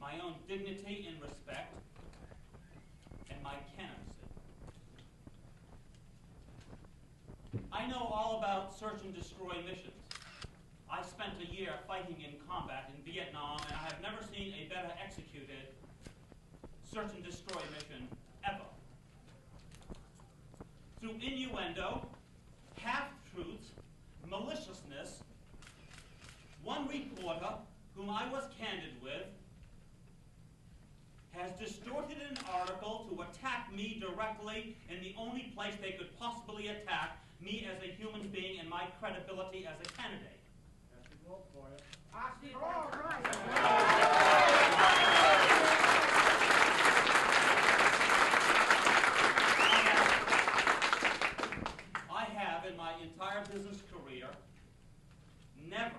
my own dignity and respect, and my candidacy. I know all about search and destroy missions. I spent a year fighting in combat in Vietnam, and I have never seen a better executed search and destroy mission ever. Through innuendo, half-truths, maliciousness, one reporter, whom I was candid with, has distorted an article to attack me directly in the only place they could possibly attack me as a human being and my credibility as a candidate. I have, in my entire business career, never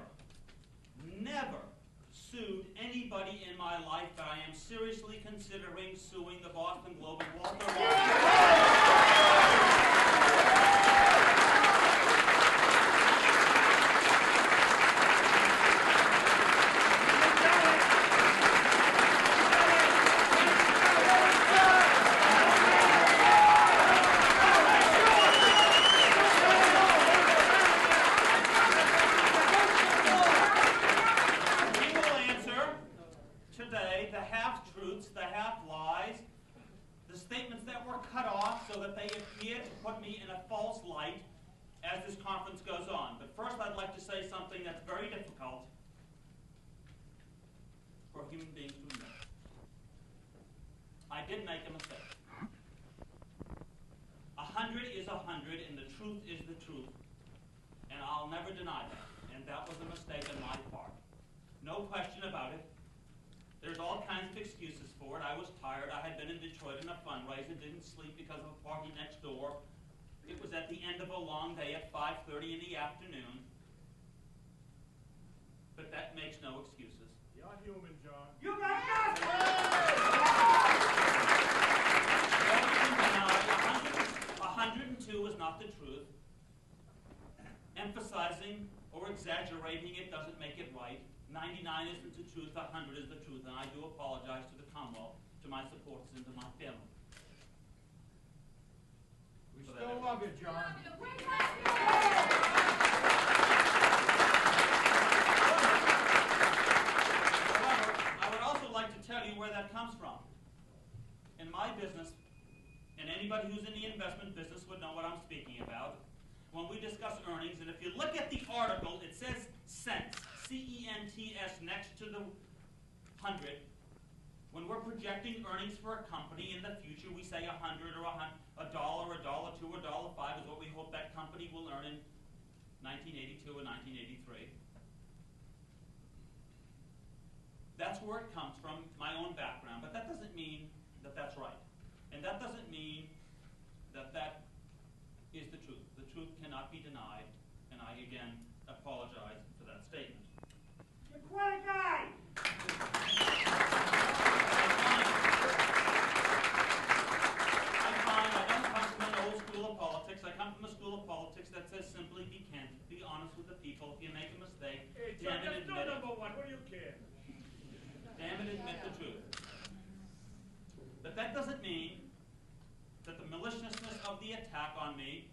sued anybody in my life, but I am seriously considering suing the Boston Globe and Walter as this conference goes on. But first I'd like to say something that's very difficult for human beings to admit. I did make a mistake. 100 is 100 and the truth is the truth, and I'll never deny that. And that was a mistake on my part. No question about it. There's all kinds of excuses for it. I was tired. I had been in Detroit in a fundraiser, didn't sleep because of a party next door. It was at the end of a long day at 5:30 in the afternoon. But that makes no excuses. You're human, John. You got it! 102 is not the truth. Emphasizing or exaggerating it doesn't make it right. 99 isn't the truth, 100 is the truth, and I do apologize to the Commonwealth, to my supporters, and to my family. We still love love you, John. However, I would also like to tell you where that comes from. In my business, and anybody who's in the investment business would know what I'm speaking about, when we discuss earnings, and if you look at the article, it says cents, C-E-N-T-S, next to the 100. When we're projecting earnings for a company in the future, we say 100 or $1, $1, $2, or $5 is what we hope that company will earn in 1982 or 1983. That's where it comes from, my own background, but that doesn't mean that that's right. And that doesn't mean that that is the truth. The truth cannot be denied, and I again apologize for that statement. You're quite a guy! I don't come from an old school of politics. I come from a school of politics that says simply be candid, be honest with the people. If you make a mistake, damn it, admit it. Number one, what do you care? Damn it, admit the truth. But that doesn't mean that the maliciousness of the attack on me,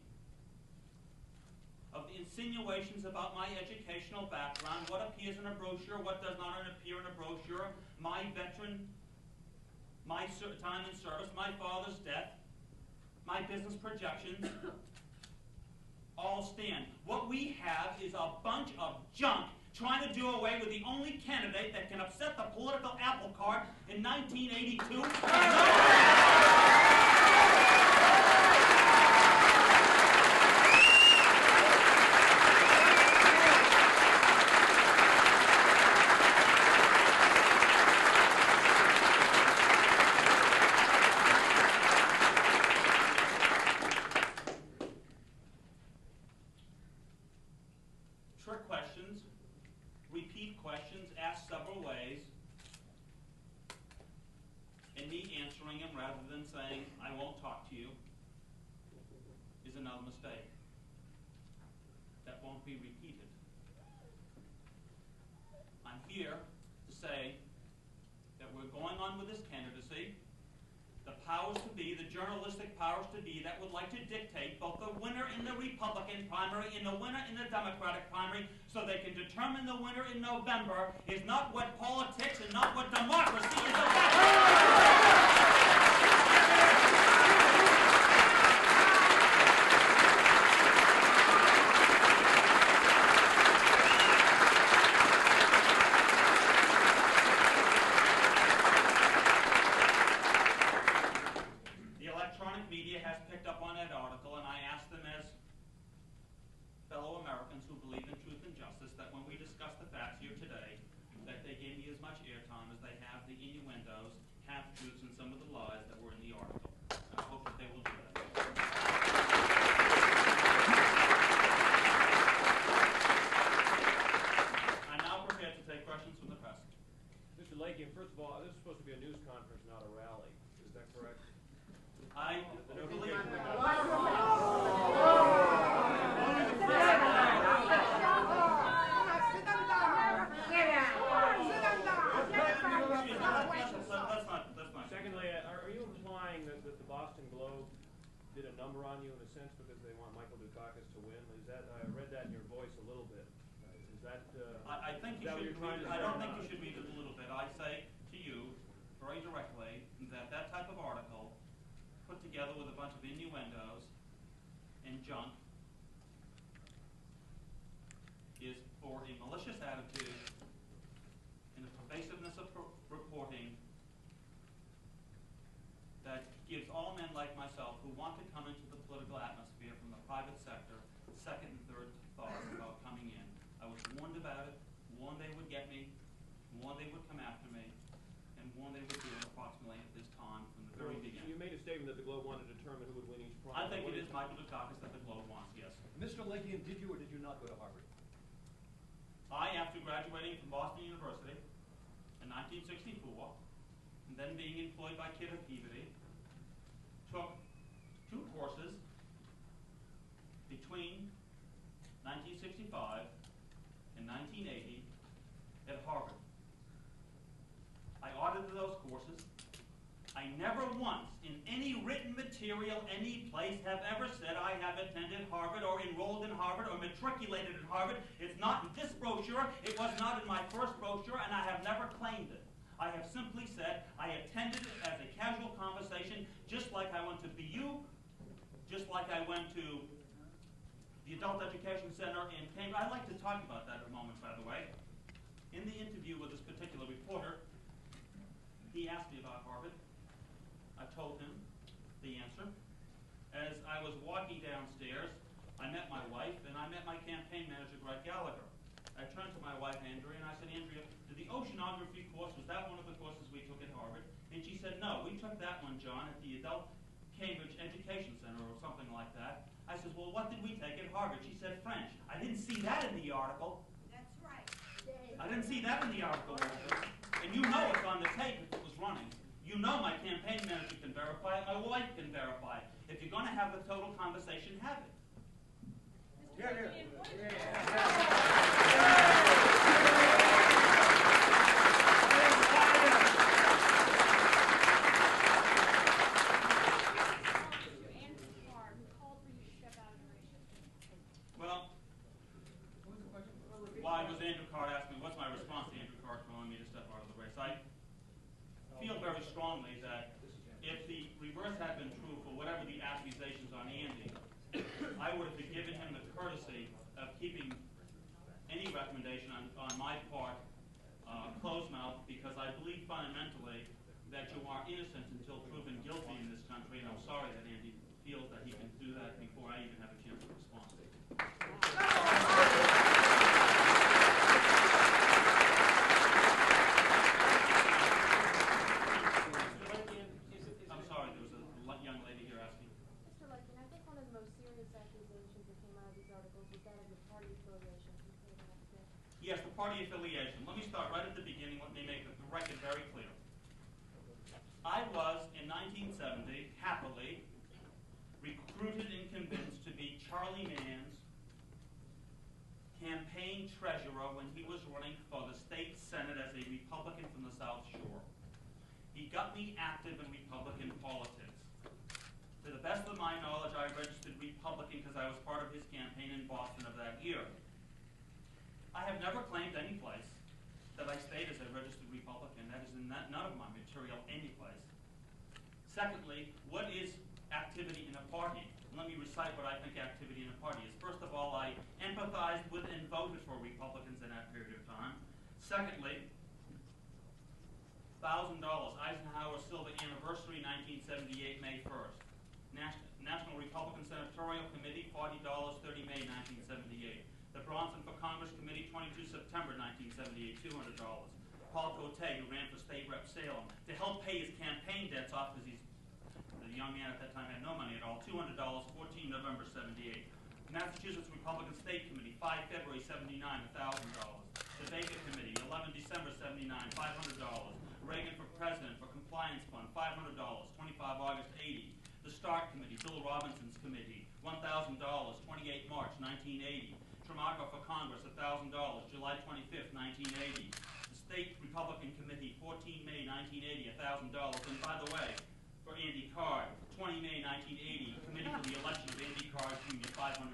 of the insinuations about my educational background, what appears in a brochure, what does not appear in a brochure, my veteran, my time in service, my father's death, my business projections, all stand. What we have is a bunch of junk trying to do away with the only candidate that can upset the political apple cart in 1982. Trick questions, repeat questions asked several ways, and me answering them rather than saying, I won't talk to you, is another mistake. That won't be repeated. I'm here to say that we're going on with this candidacy. The powers to be, the journalistic powers to be that would like to dictate both the winner in the Republican primary and the winner in the Democratic primary so they can determine the winner in November is not what politics and not what democracy is about. Lakian, first of all, this is supposed to be a news conference, not a rally. Is that correct? I believe Secondly, are you implying that the Boston Globe did a number on you in a sense because they want Michael Dukakis to win? Is that, I read that in your voice a little bit. Is that, I think you should read it. I don't think you should read it a little bit. I say to you very directly that that type of article put together with a bunch of innuendos and junk is for a malicious attitude and a pervasiveness of reporting that gives all men like myself who want to come into the political atmosphere from the private sector second and third thoughts about coming in. I was warned about it, warned they would get me, warned they would come after me, and warned they would do it approximately at this time from the very beginning. You made a statement that the Globe wanted to determine who would win each primary. I think it is Michael Dukakis that the Globe wants, yes. Mr. Lakian, did you or did you not go to Harvard? I, after graduating from Boston University in 1964, and then being employed by Kidder Peabody, took 2 courses between 1965 and 1980 at Harvard. I audited those courses. I never once, in any written material, any place, place have ever said I have attended Harvard or enrolled in Harvard or matriculated at Harvard. It's not in this brochure. It was not in my first brochure, and I have never claimed it. I have simply said I attended it as a casual conversation, just like I went to BU, just like I went to the Adult Education Center in Cambridge. I'd like to talk about that in a moment, by the way. In the interview with this particular reporter, he asked me about Harvard. I told him the answer. As I was walking downstairs, I met my wife, and I met my campaign manager, Greg Gallagher. I turned to my wife, Andrea, and I said, Andrea, did the oceanography course, was that one of the courses we took at Harvard? And she said, no, we took that one, John, at the Adult Cambridge Education Center or something like that. I said, well, what did we take at Harvard? She said, French. I didn't see that in the article. That's right. I didn't see that in the article. And you know it's on the tape if it was running. You know my campaign manager can verify it. My wife can verify it. If you're going to have the total conversation, have it. Well, why was Andrew Card asking? What's my response to Andrew Card calling me to step out of the race? I feel very strongly that if the reverse had been true for whatever the accusations on Andy, I would have given him the courtesy of keeping any recommendation on my part closed mouth, because I believe fundamentally that you are innocent until proven guilty in this country, and I'm sorry that Andy feels that he can do that before I even have a chance to respond. I'm sorry, there was a young lady here asking. Mr. Lakian, I think one of the most serious accusations that came out of these articles was that of your party affiliation. Yes, the party affiliation. Let me start right at the beginning. Let me make the record very clear. I was, in 1970, happily recruited and convinced to be Charlie Mann's campaign treasurer when he was running for the state senate as a Republican from the South Shore. He got me active in Republican politics. To the best of my knowledge, I registered Republican because I was part of his campaign in Boston of that year. I have never claimed any place that I stayed as a registered Republican. That is in none of my material any place. Secondly, what is activity in a party? Let me recite what I think activity in a party is. First of all, I empathized with and voted for Republicans in that period of time. Secondly, $1,000, Eisenhower Silver Anniversary, 1978, May 1st. National Republican Senatorial Committee, $40, 30 May 1978. The Bronson for Congress Committee, 22 September 1978, $200. Paul Cote, who ran for State Rep Salem, to help pay his campaign debts off because the young man at that time had no money at all, $200, 14 November 78. Massachusetts Republican State Committee, 5 February 79, $1,000. The Baker Committee, 11 December 79, $500. Reagan for President for Compliance Fund, $500, 25 August 80. The Stark Committee, Bill Robinson's Committee, $1,000, 28 March 1980. Tramago for Congress, $1,000, July 25th, 1980. The State Republican Committee, 14 May 1980, $1,000. And by the way, for Andy Card, 20 May 1980, Committee for the Election of Andy Card Jr., $500.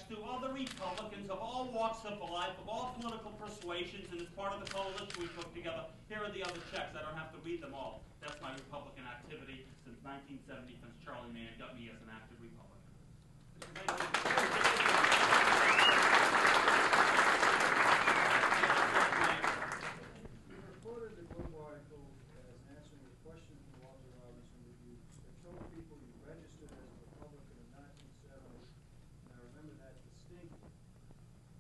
To other Republicans of all walks of life, of all political persuasions, and as part of the coalition we put together, here are the other checks. I don't have to read them all. That's my Republican activity since 1970, since Charlie Mann got me as an active Republican. You reported the Globe article as answering a question from Walter Robinson that you told people you registered as a Republican in 1970. And I remember that distinctly.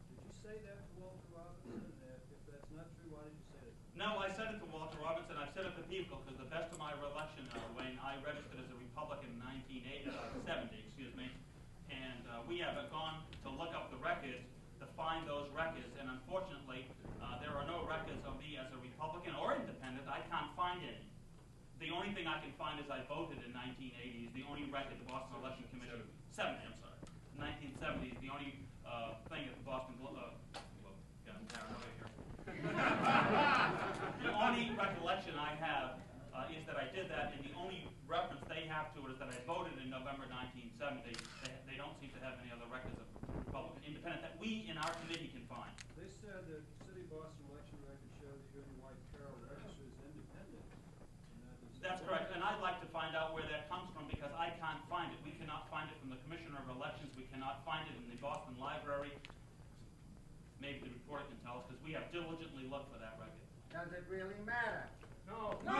Did you say that to Walter Robinson? If that's not true, why did you say that? No, I said it to Walter Robinson. I've said it to people because the best of my recollection, when I registered as a Republican in 1970, and we have gone to look up the records to find those records, and unfortunately, there are no records of me as a Republican or independent. I can't find any. The only thing I can find is I voted in 1980 is the only record the Boston Election Commission. 70, I'm sorry. 1970 is the only thing that the Boston I'm paranoid here. The only recollection I have is that I did that, and the only reference they have to it is that I voted in November 1970. They don't seem to have any other records of Republican independent that we in our committee can find. They said that City of Boston election records show that you and your wife Carol registered as independent. And that is That's correct, and I'd like to find out where that comes from because I can't find it. We cannot find it from the Commissioner of Elections. We cannot find it in the Boston Library. Maybe the reporter can tell us because we have diligently looked for that record. Does it really matter? No. The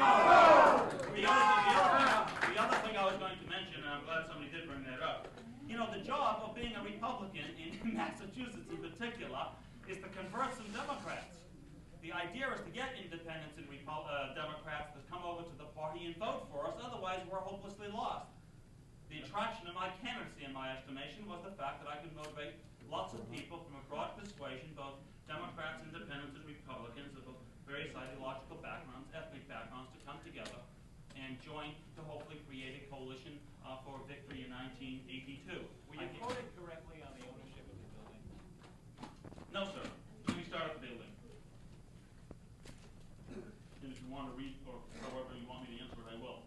other thing I was going to mention, and I'm glad somebody did bring that up, you know, the job of being a Republican in Massachusetts in particular is to convert some Democrats. The idea is to get independents and Democrats to come over to the party and vote for us, otherwise we're hopelessly lost. The attraction of my candidacy, in my estimation, was the fact that I could motivate lots of people from a broad persuasion, both Democrats, Independents, and Republicans of various ideological backgrounds, ethnic backgrounds, to come together and join to hopefully create a coalition for victory in 1982. Were you quoted correctly on the ownership of the building? No, sir. Let me start at the building. And if you want to read, or however you want me to answer it, I will.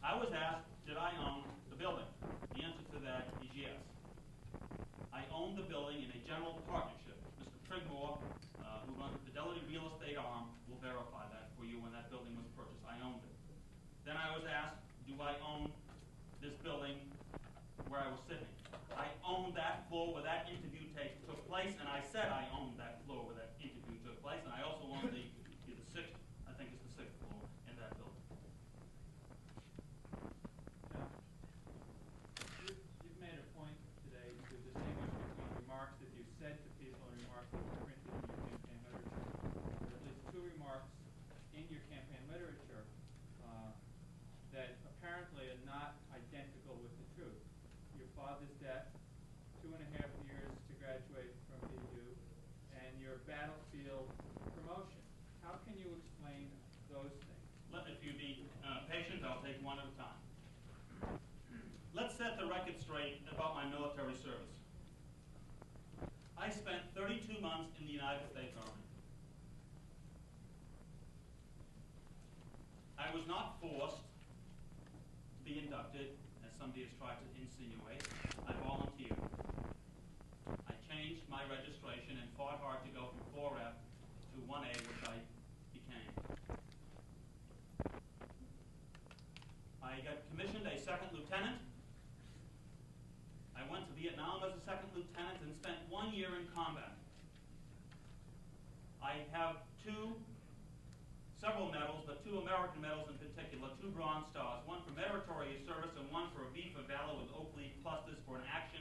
I was asked, did I own the building? The answer to that is yes. I own the building in a general partnership. Mr. Trigmore, who runs the Fidelity Real Estate arm, will verify that for you when that building was purchased. I owned it. Then I was asked, do I own this building where I was sitting? I owned that floor where that interview took place, and I said I owned that floor where that interview took place, and I also owned the sixth, I think it's the sixth floor in that building. Now, you've made a point today to distinguish between remarks that you've said to people and remarks that were printed in your campaign literature. There are at least two remarks in your campaign literature that apparently are not identical with the truth. Your father's death, 2.5 years to graduate from BU, and your battlefield promotion. How can you explain those things? If you be patient, I'll take one at a time. Let's set the record straight about my military service. I spent 32 months in the United States Army. I was not forced to be inducted, as somebody has tried to insinuate. I volunteered. I changed my registration and fought hard to go from 4F to 1A, which I became. I got commissioned a second lieutenant. I went to Vietnam as a second lieutenant and spent 1 year in combat. I have several medals, but 2 American medals in particular, 2 Bronze Stars, one for meritorious service and one for a V for Valor with Oak Leaf clusters for an action